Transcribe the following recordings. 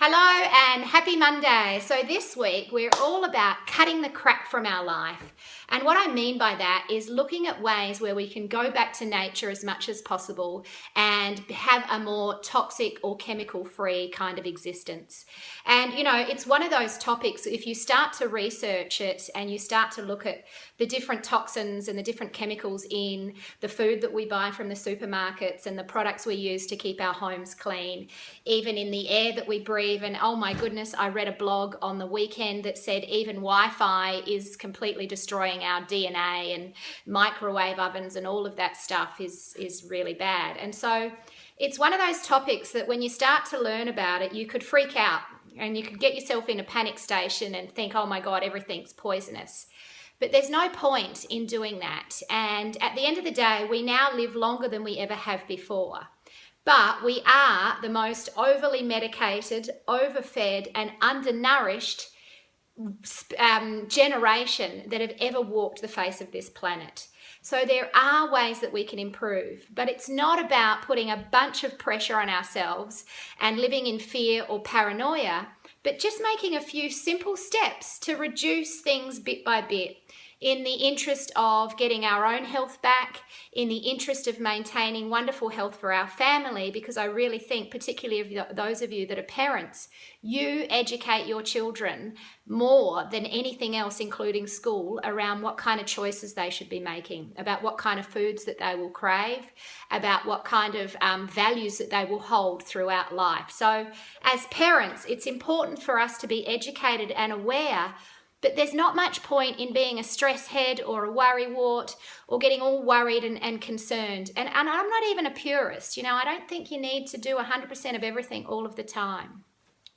Hello and happy Monday. So this week we're all about cutting the crap from our life. And what I mean by that is looking at ways where we can go back to nature as much as possible and have a more toxic or chemical free kind of existence. And it's one of those topics, if you start to research it and you start to look at the different toxins and the different chemicals in the food that we buy from the supermarkets and the products we use to keep our homes clean, even in the air that we breathe. And oh my goodness, I read a blog on the weekend that said even Wi-Fi is completely destroying our DNA, and microwave ovens and all of that stuff is really bad. And so it's one of those topics that when you start to learn about it, you could freak out and you could get yourself in a panic station and think, oh my God, everything's poisonous. But there's no point in doing that. And at the end of the day, we now live longer than we ever have before. But we are the most overly medicated, overfed and undernourished generation that have ever walked the face of this planet. So there are ways that we can improve, but it's not about putting a bunch of pressure on ourselves and living in fear or paranoia, but just making a few simple steps to reduce things bit by bit, in the interest of getting our own health back, in the interest of maintaining wonderful health for our family, because I really think, particularly of those of you that are parents, you educate your children more than anything else, including school, around what kind of choices they should be making, about what kind of foods that they will crave, about what kind of values that they will hold throughout life. So as parents, it's important for us to be educated and aware. But there's not much point in being a stress head or a worrywart or getting all worried and concerned. And I'm not even a purist. I don't think you need to do 100% of everything all of the time.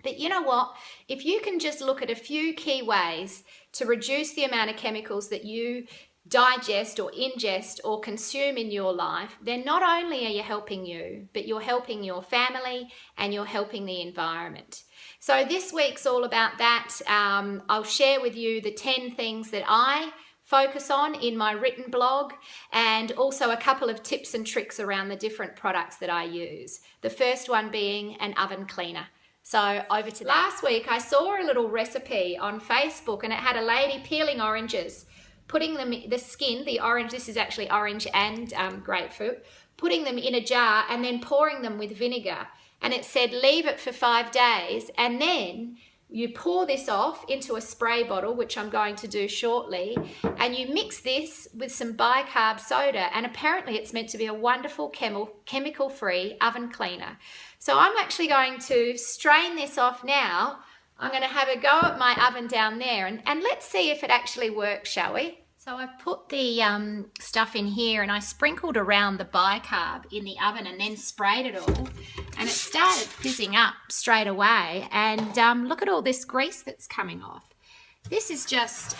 But you know what? If you can just look at a few key ways to reduce the amount of chemicals that you digest or ingest or consume in your life, then not only are you helping you, but you're helping your family and you're helping the environment. So this week's all about that. I'll share with you the 10 things that I focus on in my written blog, and also a couple of tips and tricks around the different products that I use. The first one being an oven cleaner. So over to that. Last week I saw a little recipe on Facebook, and it had a lady peeling oranges, putting them, the skin, the orange, this is actually orange and grapefruit, putting them in a jar and then pouring them with vinegar. And it said leave it for 5 days, and then you pour this off into a spray bottle, which I'm going to do shortly, and you mix this with some bicarb soda, and apparently it's meant to be a wonderful chemical-free oven cleaner. So I'm actually going to strain this off now. I'm going to have a go at my oven down there, and let's see if it actually works, shall we? So I've put the stuff in here, and I sprinkled around the bicarb in the oven and then sprayed it all, and it started fizzing up straight away. And look at all this grease that's coming off. This is just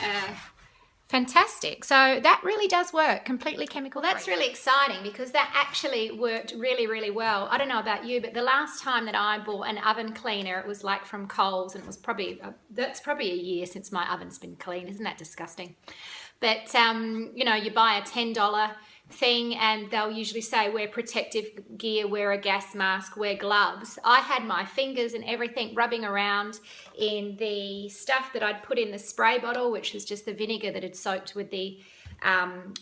fantastic. So that really does work, completely chemical free. That's really exciting because that actually worked really, really well. I don't know about you, but the last time that I bought an oven cleaner, it was like from Coles, and it was probably, that's probably a year since my oven's been clean. Isn't that disgusting? But, you buy a $10 thing and they'll usually say wear protective gear, wear a gas mask, wear gloves. I had my fingers and everything rubbing around in the stuff that I'd put in the spray bottle, which was just the vinegar that had soaked with the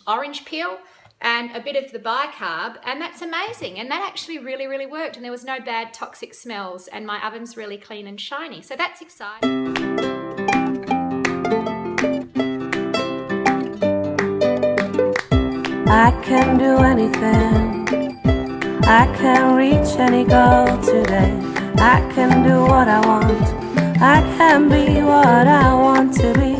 orange peel and a bit of the bicarb, and that's amazing. And that actually really, really worked, and there was no bad toxic smells, and my oven's really clean and shiny. So that's exciting. I can do anything, I can reach any goal today. I can do what I want, I can be what I want to be.